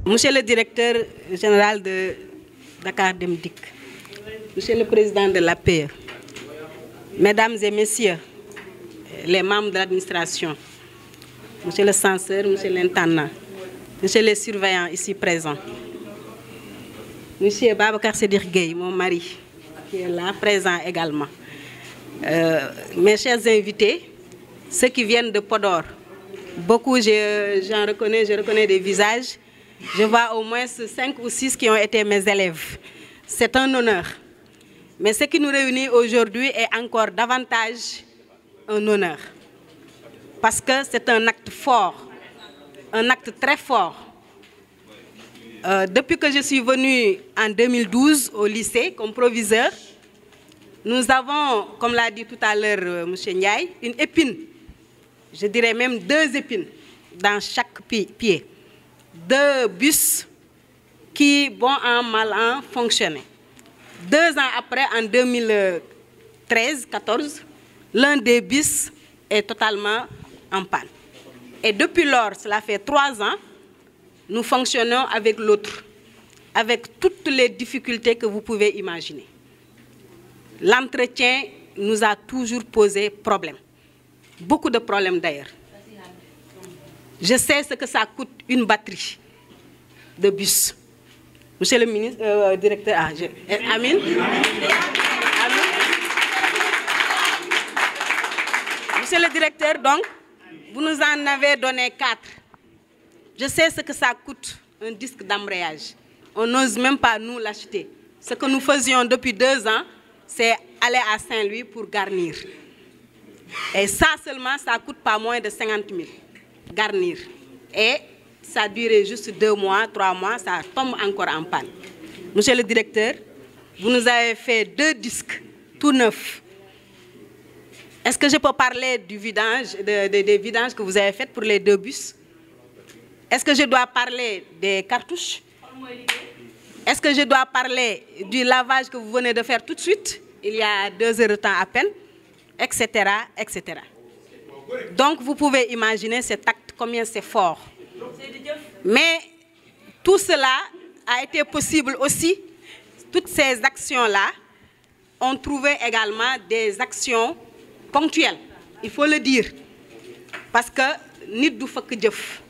Monsieur le directeur général de Dakar Dem Dikk, Monsieur le président de l'APE, Mesdames et Messieurs les membres de l'administration, Monsieur le censeur, Monsieur l'intendant, Monsieur les surveillants ici présents, Monsieur Babacar Sédir Gueye, mon mari, qui est là, présent également, mes chers invités, ceux qui viennent de Podor, beaucoup, je reconnais des visages. Je vois au moins 5 ou 6 qui ont été mes élèves. C'est un honneur. Mais ce qui nous réunit aujourd'hui est encore davantage un honneur. Parce que c'est un acte fort, un acte très fort. Depuis que je suis venue en 2012 au lycée comme proviseur, nous avons, comme l'a dit tout à l'heure M. Ndiaye, une épine, je dirais même 2 épines dans chaque pied. 2 bus qui, bon an, mal an, fonctionnaient. 2 ans après, en 2013-14, l'un des bus est totalement en panne. Et depuis lors, cela fait 3 ans, nous fonctionnons avec l'autre, avec toutes les difficultés que vous pouvez imaginer. L'entretien nous a toujours posé problème. Beaucoup de problèmes d'ailleurs. Je sais ce que ça coûte une batterie de bus. Monsieur le ministre, directeur, Amin. Monsieur le directeur, donc, vous nous en avez donné 4. Je sais ce que ça coûte, un disque d'embrayage. On n'ose même pas nous l'acheter. Ce que nous faisions depuis 2 ans, c'est aller à Saint-Louis pour garnir. Et ça seulement, ça coûte pas moins de 50 000. Garnir. Et ça a duré juste 2 mois, 3 mois, ça tombe encore en panne. Monsieur le directeur, vous nous avez fait 2 disques tout neufs. Est-ce que je peux parler du vidange, des vidanges que vous avez faites pour les 2 bus? Est-ce que je dois parler des cartouches? Est-ce que je dois parler du lavage que vous venez de faire tout de suite, il y a 2 heures de temps à peine, etc., etc. Donc, vous pouvez imaginer cet acte, combien c'est fort. Mais tout cela a été possible aussi. Toutes ces actions-là ont trouvé également des actions ponctuelles, il faut le dire. Parce que nit du fekk jëf.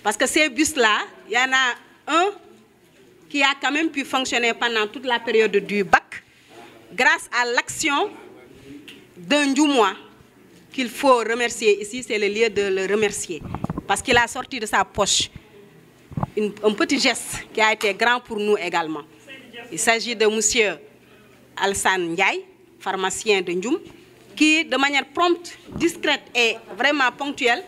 Parce que ces bus-là, il y en a un qui a quand même pu fonctionner pendant toute la période du bac, grâce à l'action d'un Djoumois, qu'il faut remercier ici, c'est le lieu de le remercier. Parce qu'il a sorti de sa poche un petit geste qui a été grand pour nous également. Il s'agit de M. Alsan Ndiaye, pharmacien de Ndjoum, qui, de manière prompte, discrète et vraiment ponctuelle,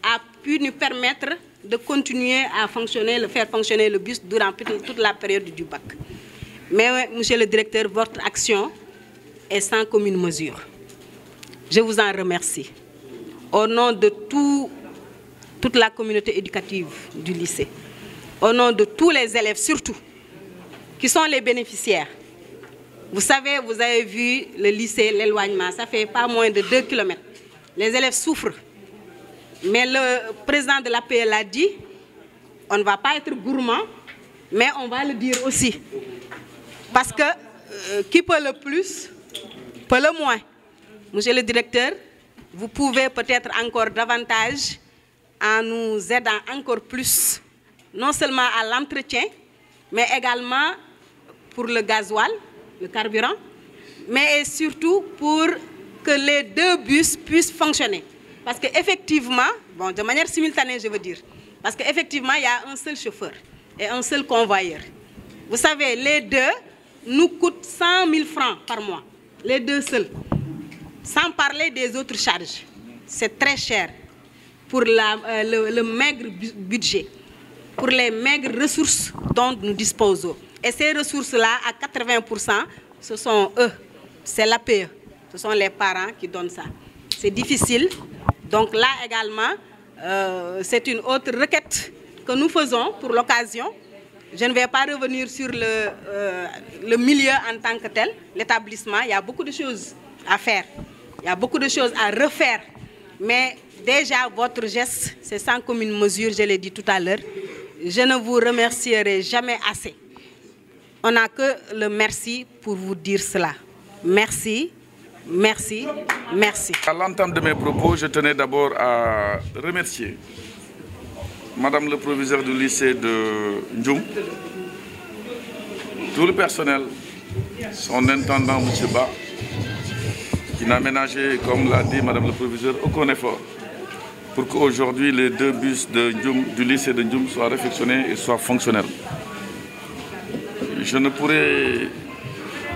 a pu nous permettre de continuer à fonctionner, faire fonctionner le bus durant toute la période du bac. Mais, monsieur le directeur, votre action est sans commune mesure. Je vous en remercie. Au nom de toute la communauté éducative du lycée, au nom de tous les élèves surtout, qui sont les bénéficiaires. Vous savez, vous avez vu le lycée, l'éloignement, ça fait pas moins de 2 km. Les élèves souffrent. Mais le président de l'APE l'a dit, on ne va pas être gourmand, mais on va le dire aussi. Parce que qui peut le plus, peut le moins. Monsieur le directeur, vous pouvez peut-être encore davantage en nous aidant encore plus, non seulement à l'entretien, mais également pour le gasoil, le carburant, mais surtout pour que les 2 bus puissent fonctionner. Parce qu'effectivement, bon, de manière simultanée, je veux dire, parce qu'effectivement, il y a un seul chauffeur et un seul convoyeur. Vous savez, les 2 nous coûtent 100 000 francs par mois, les 2 seuls, sans parler des autres charges. C'est très cher pour le maigre budget, pour les maigres ressources dont nous disposons. Et ces ressources-là, à 80%, ce sont eux, c'est l'APE, ce sont les parents qui donnent ça. C'est difficile. Donc là également, c'est une autre requête que nous faisons pour l'occasion. Je ne vais pas revenir sur le milieu en tant que tel, l'établissement. Il y a beaucoup de choses à faire, il y a beaucoup de choses à refaire. Mais déjà, votre geste, c'est sans commune mesure, je l'ai dit tout à l'heure. je ne vous remercierai jamais assez. On n'a que le merci pour vous dire cela. Merci, merci, merci. À l'entame de mes propos, je tenais d'abord à remercier Madame le proviseur du lycée de Ndioum, tout le personnel, son intendant M. Ba, qui n'a ménagé, comme l'a dit Madame le proviseur, aucun effort pour qu'aujourd'hui les 2 bus de Ndioum, du lycée de Ndioum soient réfectionnés et soient fonctionnels. Je ne pourrais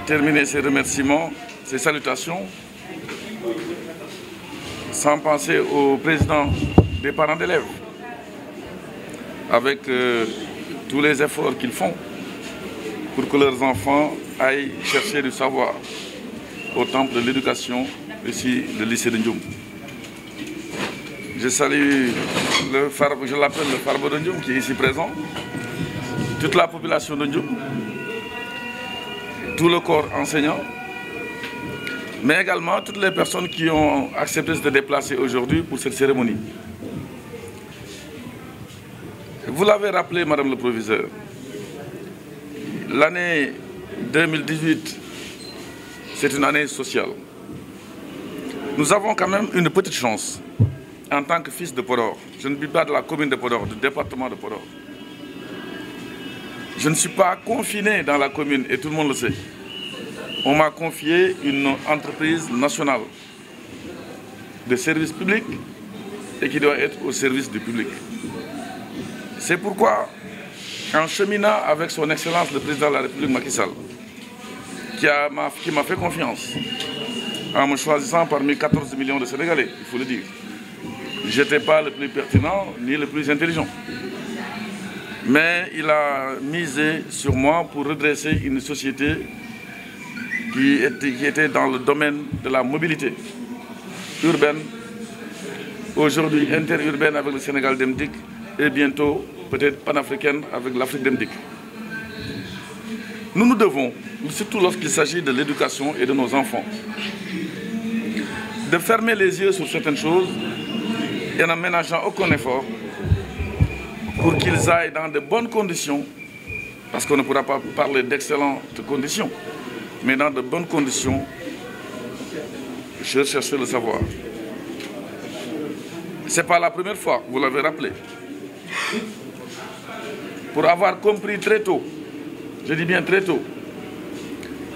terminer ces remerciements, ces salutations, sans penser au président des parents d'élèves, avec tous les efforts qu'ils font pour que leurs enfants aillent chercher du savoir au temple de l'éducation, ici, le lycée de Ndioum. Je salue, je l'appelle le Farbo de Ndioum, qui est ici présent, toute la population de Ndioum, tout le corps enseignant, mais également toutes les personnes qui ont accepté de se déplacer aujourd'hui pour cette cérémonie. Vous l'avez rappelé, Madame le proviseur, l'année 2018, c'est une année sociale. Nous avons quand même une petite chance en tant que fils de Podor. Je ne vis pas de la commune de Podor, du département de Podor. Je ne suis pas confiné dans la commune et tout le monde le sait. On m'a confié une entreprise nationale de service public et qui doit être au service du public. C'est pourquoi, en cheminant avec son Excellence le Président de la République Macky Sall, qui m'a fait confiance, en me choisissant parmi 14 millions de Sénégalais, il faut le dire. Je n'étais pas le plus pertinent ni le plus intelligent. Mais il a misé sur moi pour redresser une société qui était dans le domaine de la mobilité urbaine, aujourd'hui interurbaine avec le Sénégal d'Emdik et bientôt peut-être panafricaine avec l'Afrique d'Emdik. Nous nous devons, surtout lorsqu'il s'agit de l'éducation et de nos enfants, de fermer les yeux sur certaines choses et en ménageant aucun effort pour qu'ils aillent dans de bonnes conditions, parce qu'on ne pourra pas parler d'excellentes conditions, mais dans de bonnes conditions, je cherchais le savoir. Ce n'est pas la première fois, vous l'avez rappelé. Pour avoir compris très tôt, je dis bien très tôt,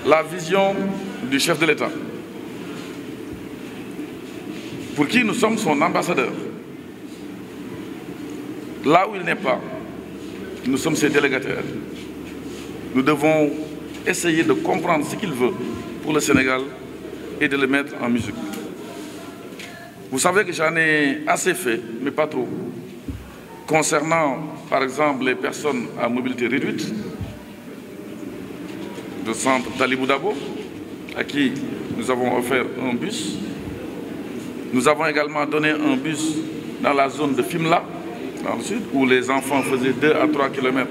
la vision du chef de l'État, pour qui nous sommes son ambassadeur. Là où il n'est pas, nous sommes ses délégataires. Nous devons essayer de comprendre ce qu'il veut pour le Sénégal et de le mettre en musique. Vous savez que j'en ai assez fait, mais pas trop, concernant par exemple les personnes à mobilité réduite, le centre Talibou Dabo, à qui nous avons offert un bus. Nous avons également donné un bus dans la zone de Fimela, dans le sud, où les enfants faisaient 2 à 3 km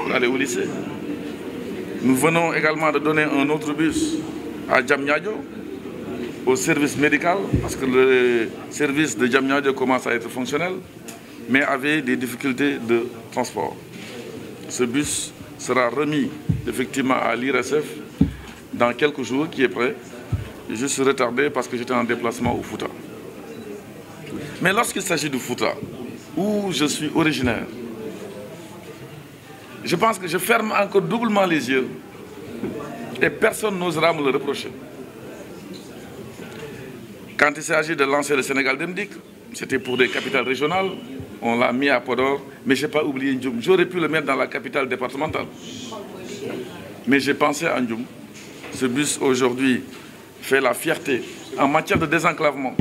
pour aller au lycée. Nous venons également de donner un autre bus à Diamniadio, au service médical, parce que le service de Diamniadio commence à être fonctionnel, mais avait des difficultés de transport. Ce bus sera remis effectivement à l'IRSF dans quelques jours, qui est prêt. Je suis retardé parce que j'étais en déplacement au Fouta. Mais lorsqu'il s'agit du Fouta, où je suis originaire, je pense que je ferme encore doublement les yeux et personne n'osera me le reprocher. Quand il s'agit de lancer le Sénégal d'Emdik, c'était pour des capitales régionales, on l'a mis à Podor, mais je n'ai pas oublié Ndioum. J'aurais pu le mettre dans la capitale départementale. Mais j'ai pensé à Ndioum. Ce bus aujourd'hui fait la fierté en matière de désenclavement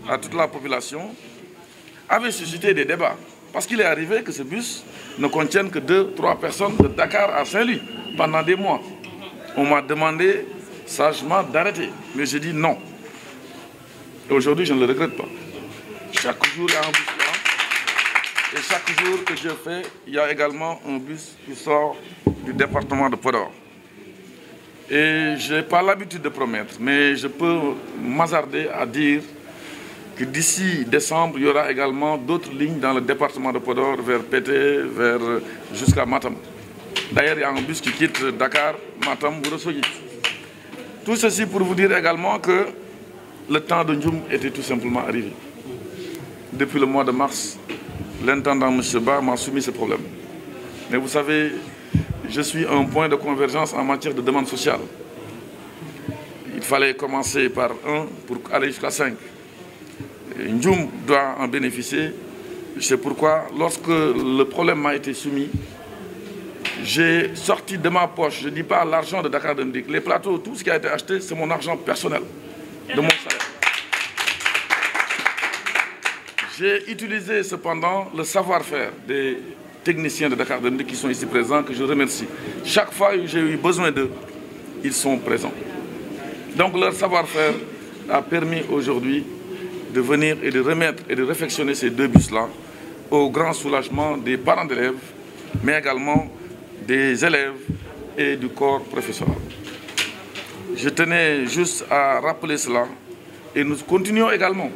à toute la population, avait suscité des débats. Parce qu'il est arrivé que ce bus ne contienne que 2-3 personnes de Dakar à Saint-Louis pendant des mois. On m'a demandé sagement d'arrêter, mais j'ai dit non. Et aujourd'hui, je ne le regrette pas. Chaque jour, il y a un bus là. Et chaque jour que je fais, il y a également un bus qui sort du département de Podor. Et je n'ai pas l'habitude de promettre, mais je peux m'hasarder à dire que d'ici décembre, il y aura également d'autres lignes dans le département de Podor, vers Pété, jusqu'à Matam. D'ailleurs, il y a un bus qui quitte Dakar, Matam, Ourossogui. Tout ceci pour vous dire également que le temps de Ndioum était tout simplement arrivé. Depuis le mois de mars, l'intendant M. Ba m'a soumis ce problème. Mais vous savez, je suis un point de convergence en matière de demande sociale. Il fallait commencer par 1 pour aller jusqu'à 5. Ndioum doit en bénéficier. C'est pourquoi, lorsque le problème m'a été soumis, j'ai sorti de ma poche, je ne dis pas l'argent de Dakar Dem Dikk, les plateaux, tout ce qui a été acheté, c'est mon argent personnel, de mon salaire. J'ai utilisé cependant le savoir-faire des techniciens de Dakar Dem Dikk qui sont ici présents, que je remercie. Chaque fois que j'ai eu besoin d'eux, ils sont présents. Donc leur savoir-faire a permis aujourd'hui de venir et de remettre et de réfectionner ces 2 bus-là au grand soulagement des parents d'élèves, mais également des élèves et du corps professoral. Je tenais juste à rappeler cela et nous continuons également.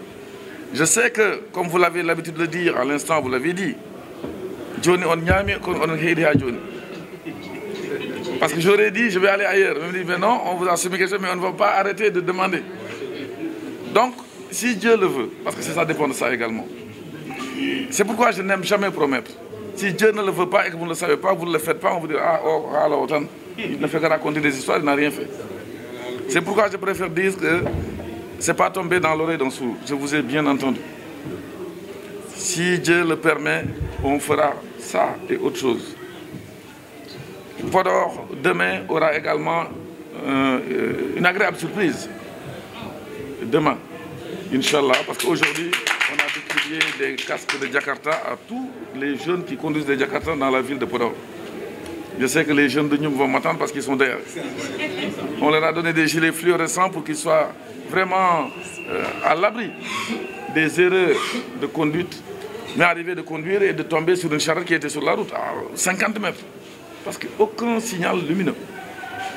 Je sais que, comme vous l'avez l'habitude de le dire, à l'instant vous l'avez dit, Johnny on nyami on heidi à Johnny. Parce que j'aurais dit, je vais aller ailleurs. On me dit, mais non, on vous a soumis quelque chose, mais on ne va pas arrêter de demander. Donc, si Dieu le veut, parce que ça dépend de ça également. C'est pourquoi je n'aime jamais promettre. Si Dieu ne le veut pas et que vous ne le savez pas, vous ne le faites pas, on vous dit, ah, oh, alors, autant, il ne fait que raconter des histoires, il n'a rien fait. C'est pourquoi je préfère dire que ce n'est pas tombé dans l'oreille d'un sourd. Je vous ai bien entendu. Si Dieu le permet, on fera ça et autre chose. Podor, demain, aura également une agréable surprise. Demain, Inch'Allah, parce qu'aujourd'hui, on a distribué des casques de Jakarta à tous les jeunes qui conduisent des Jakarta dans la ville de Podor. Je sais que les jeunes de Ndioum vont m'attendre parce qu'ils sont derrière. On leur a donné des gilets fluorescents pour qu'ils soient vraiment à l'abri des erreurs de conduite, mais arriver de conduire et de tomber sur une charrette qui était sur la route à 50 mètres. Parce qu'aucun signal lumineux.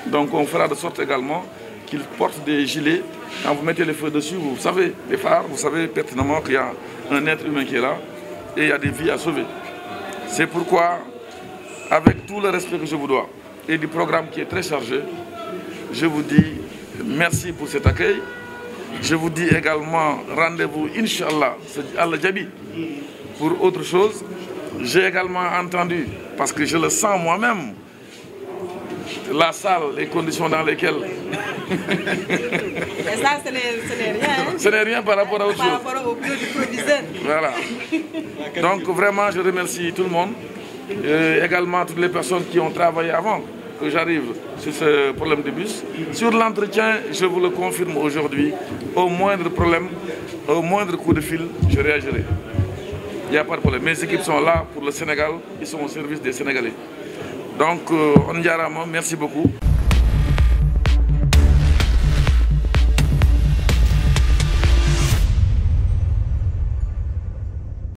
Donc on fera de sorte également qu'ils portent des gilets. Quand vous mettez les feux dessus, vous savez, les phares, vous savez pertinemment qu'il y a un être humain qui est là et il y a des vies à sauver. C'est pourquoi, avec tout le respect que je vous dois et du programme qui est très chargé, je vous dis merci pour cet accueil. Je vous dis également rendez-vous, Inch'Allah, Al-Jabi, pour autre chose. J'ai également entendu, parce que je le sens moi-même, la salle, les conditions dans lesquelles... Et ça, ce n'est rien. Hein? Ce n'est rien par rapport à autre chose. Par rapport au bureau du proviseur. Voilà. Donc vraiment, je remercie tout le monde. Et également toutes les personnes qui ont travaillé avant que j'arrive sur ce problème de bus. Sur l'entretien, je vous le confirme aujourd'hui, au moindre problème, au moindre coup de fil, je réagirai. Il n'y a pas de problème. Mes équipes sont là pour le Sénégal, ils sont au service des Sénégalais. Donc, on y merci beaucoup.